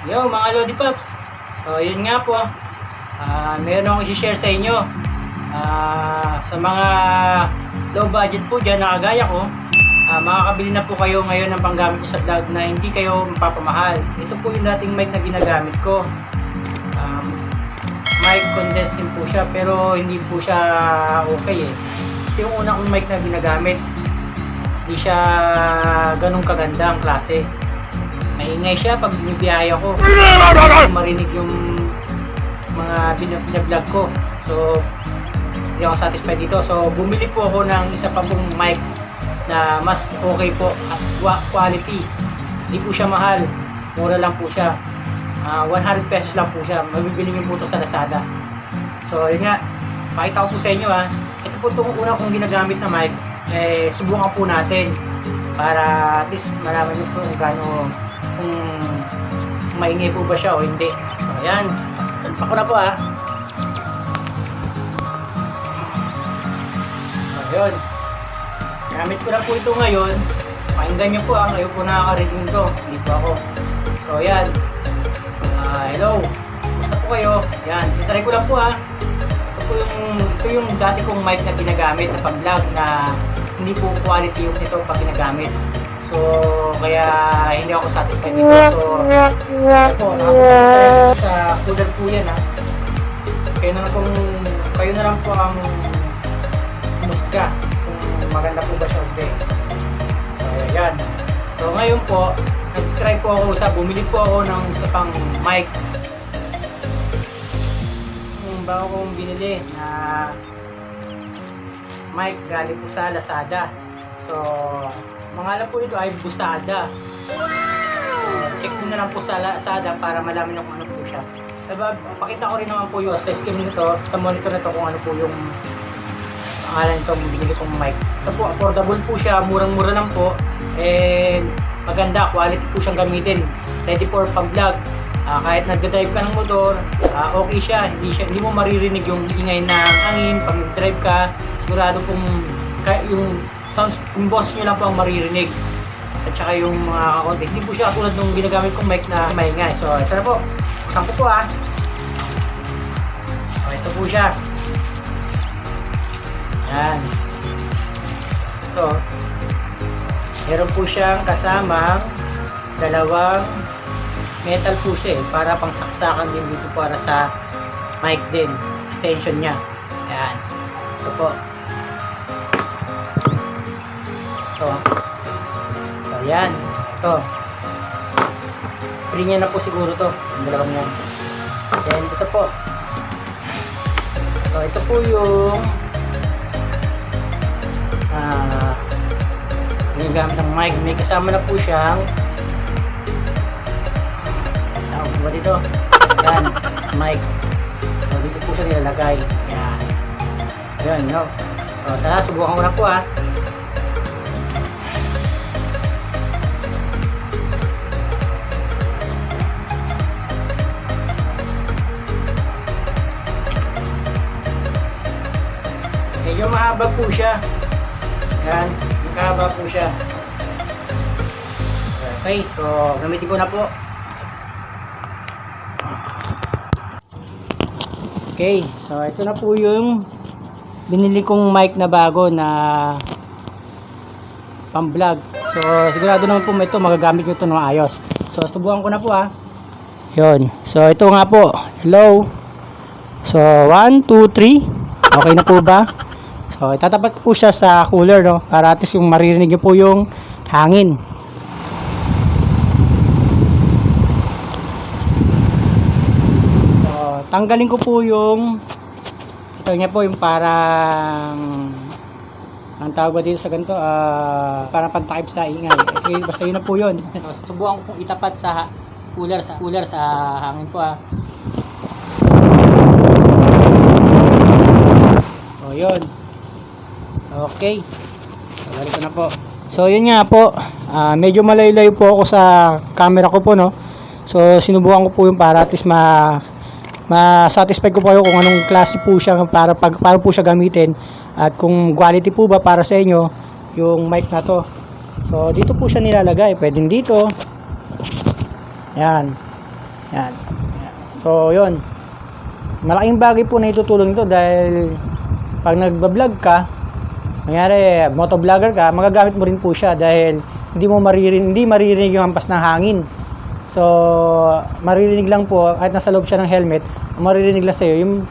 Yo mga Lodi Pops. So yun nga po. Meron akong i-share sa inyo. Sa mga low budget po dyan na kagaya ko, makakabili na po kayo ngayon ng panggamit nyo sa vlog na hindi kayo mapapamahal. Ito po yung dating mic na ginagamit ko. Mic condense din po siya pero hindi po siya okay eh. Ito yung una kong mic na ginagamit. Hindi siya ganun kaganda ang klase. Maingay siya pag binibiyahe ako. Marinig yung mga binablog ko. So, hindi ako satisfied dito. So, bumili po ako ng isa pa pong mic na mas okay po at quality. Hindi po siya mahal. Mura lang po siya. 100 pesos lang po siya. Mabibili niyo po ito sa Lazada. So, yun nga. Pakita ko po sa inyo ha. Ito po itong una kong ginagamit na mic. Subukan po natin. Para at least malaman niyo po kung gaano kung maingay po ba siya o hindi. So, ayan. Talpa ko na po ha. So, yun. Gamit ko na po ito ngayon. Pakinggan niyo po ha. Kayo po nakaka-reading ito. Hindi po ako. So, ayan. Hello. Basta po kayo. Ayan. Itry ko lang po ha. Ito yung dati kong mic na ginagamit na pang-vlog na hindi po quality yung ito pag ginagamit. So, kaya hindi ako satisfied dito. So, ako, nakapunta sa cooler po yan ha. Kayo na lang po ang musga kung maganda po ba siya o hindi. So, ayan. So, ngayon po, nag-try po ako bumili po ako ng isa pang mic. Yung bago kong binili na mic galing po sa Lazada. So, pangalan po ito ay Busada. Check nyo na lang po sa Lazada para malaman nyo kung ano po siya. Diba, pakita ko rin naman po yung sa screen nito, sa monitor nito kung ano po yung pangalan nito, binili kong mic. Ito po, affordable po siya, murang-mura lang po. And maganda, quality po siyang gamitin. Ready for pang-vlog. Kahit nag-drive ka ng motor, okay siya. Hindi mo maririnig yung ingay ng hangin pag nag-drive ka. Sigurado kung yung sounds, yung boss nyo lang po ang maririnig. At saka yung mga kakonti. Hindi po siya tulad nung ginagamit kong mic na maingay. So, ito na po. Buksan ko po ha. So, ito po siya. Yan. So, meron po siyang kasamang dalawang metal po siya para pang saksakan din dito para sa mic din. Extension niya. Yan. Ito po. So, yan. Ito. Free niya na po siguro to. Ang dalawang yan. Then, ito po. So, ito po yung ginagamit ng mic. May kasama na po siyang tawag ba dito? Yan. Mic. So, dito po siya nilalagay. Yan. Yan, no? So, tara, subukan ko na po ha. Medyo mahaba po siya. Yan, mahaba po siya. Okay, so gamitin ko na po. Okay, so ito na po yung binili kong mic na bago na pang-vlog. So sigurado naman po ito magagamit ko ito ng ayos. So subukan ko na po ha. Yun. So ito nga po. Hello. So 1, 2, 3. Okay na po ba? So, itatapat po siya sa cooler, no? Para at least yung maririnig niyo po yung hangin. So, tanggalin ko po yung ito niya po yung parang ang tawag ba dito sa ganito? Parang pantakip sa ingay. Sige, basta yun na po yun. So, subukan ko pong itapat sa cooler sa hangin po So, yun. Okay. Balik ko na po. So, yun nga po. Medyo malayo-layo po ako sa camera ko po, no? So, sinubukan ko po yung para at least ma-satisfy ko po kayo kung anong klase po siya para po siya gamitin at kung quality po ba para sa inyo yung mic na to. So, dito po siya nilalagay. Pwedeng dito. Yan. Yan. So, yun. Malaking bagay po na itutulong ito dahil pag nagbablog ka, nangyari, motovlogger ka, magagamit mo rin po siya dahil hindi maririnig yung hampas ng hangin. So, maririnig lang po, kahit nasa loob siya ng helmet, maririnig lang sa'yo yung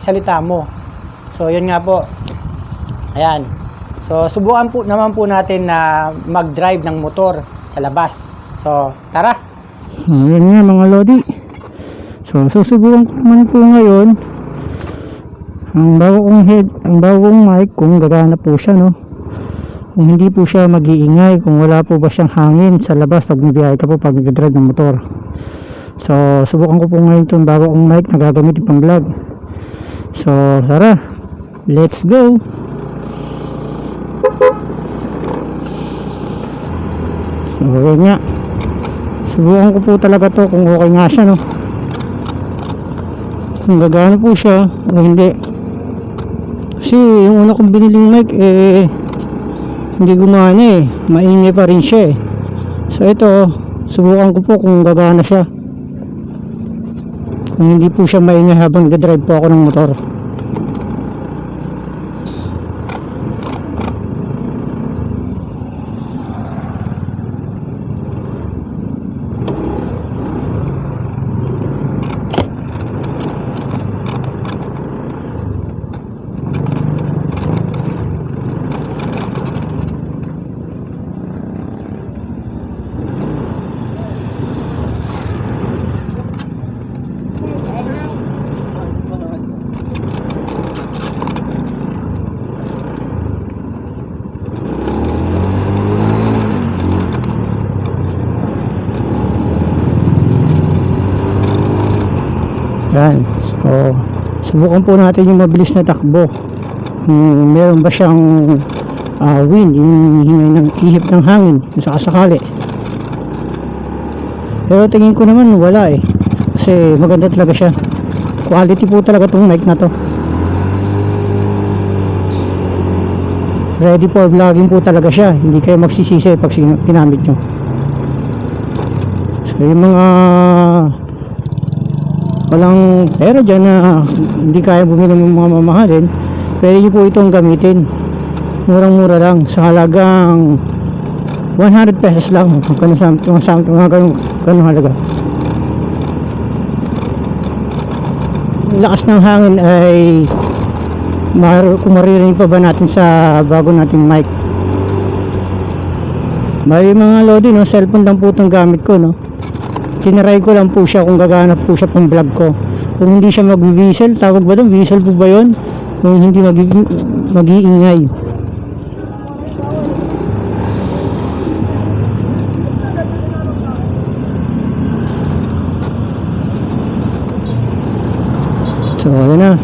salita mo. So, yun nga po. Ayan. So, subukan po naman po natin na mag-drive ng motor sa labas. So, tara! Ayan nga mga lodi. So, susubukan ko naman po ngayon ang bago kong mic kung gagana po siya, no? Kung hindi po siya mag-iingay, kung wala po ba siyang hangin sa labas pag nabiyahe ka po pag nag-drive ng motor. So, subukan ko po ngayon itong bago kong mic na gagamit pang vlog. So, tara, let's go! So, yun nga. Subukan ko po talaga to kung okay nga siya, no? Kung gagana po siya o hindi. Kasi yung una kong biniling mic, hindi gumana maingay pa rin siya So ito, subukan ko po kung gagana siya, kung hindi po siya maingay habang nag-drive po ako ng motor. Yan. So, subukan po natin yung mabilis na takbo. Meron ba siyang wind, yung hingay ng ihip ng hangin sa kasakali. Pero tingin ko naman wala kasi maganda talaga siya. Quality po talaga tong mic na to. Ready for vlogging po talaga siya. Hindi kayo magsisisi pag ginamit nyo. So yung mga walang pera dyan na hindi kaya bumili ng mga mamahalin, pwede nyo po itong gamitin. Murang mura lang, sa halagang 100 pesos lang, mga ganun halaga. Lakas ng hangin ay kung maririnig pa ba natin sa bago nating mic. Bali mga lodi, no, cellphone lang po itong gamit ko, no. Tinaray ko lang po siya kung gagana po siya pang vlog ko. Kung hindi siya mag-whistle, tawag ba doon? Whistle po ba yun? Kung hindi mag-iingay. So, yun na.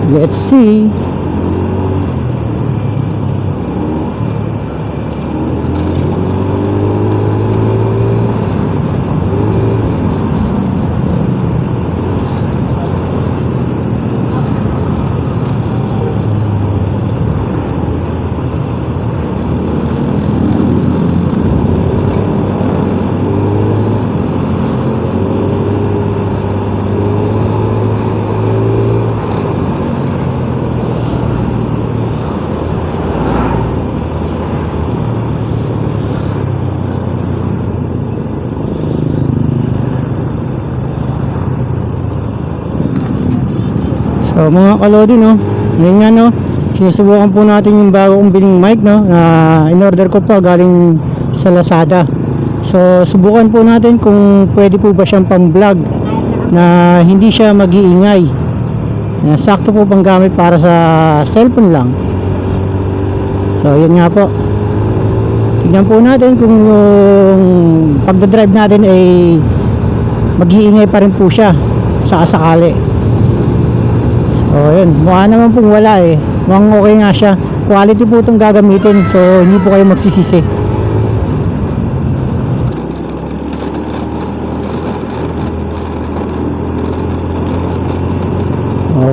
Let's see. So mga kalodi, no, ngayon nga, no, sinusubukan po natin yung bago kong biling mic, no, na in-order ko pa galing sa Lazada. So subukan po natin kung pwede po ba siyang pang vlog na hindi siya mag-iingay, na sakto po pang gamit para sa cellphone lang. So yun nga po, tignan po natin kung yung pagdadrive natin ay mag-iingay pa rin po siya sa kasakali. So yun, mukha naman pong wala mukhang okay nga siya. Quality po itong gagamitin, so hindi po kayo magsisisi.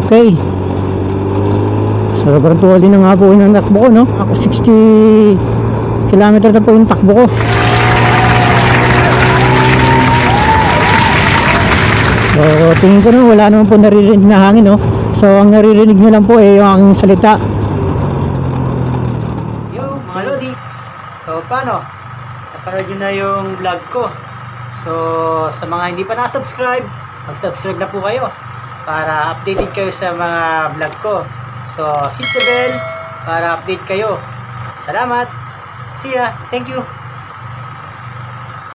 Okay. So sobrang tuwali na nga po yung takbo ko, no? 60 km na po yung takbo ko. tingin ko na wala naman po naririnig na hangin, no? So ang naririnig nyo lang po yung aking salita. Yo, mga Lodi. So, paano? Napanood nyo na yung vlog ko. So, sa mga hindi pa na-subscribe, mag-subscribe na po kayo para updated kayo sa mga vlog ko. So, hit the bell para update kayo. Salamat. See ya. Thank you.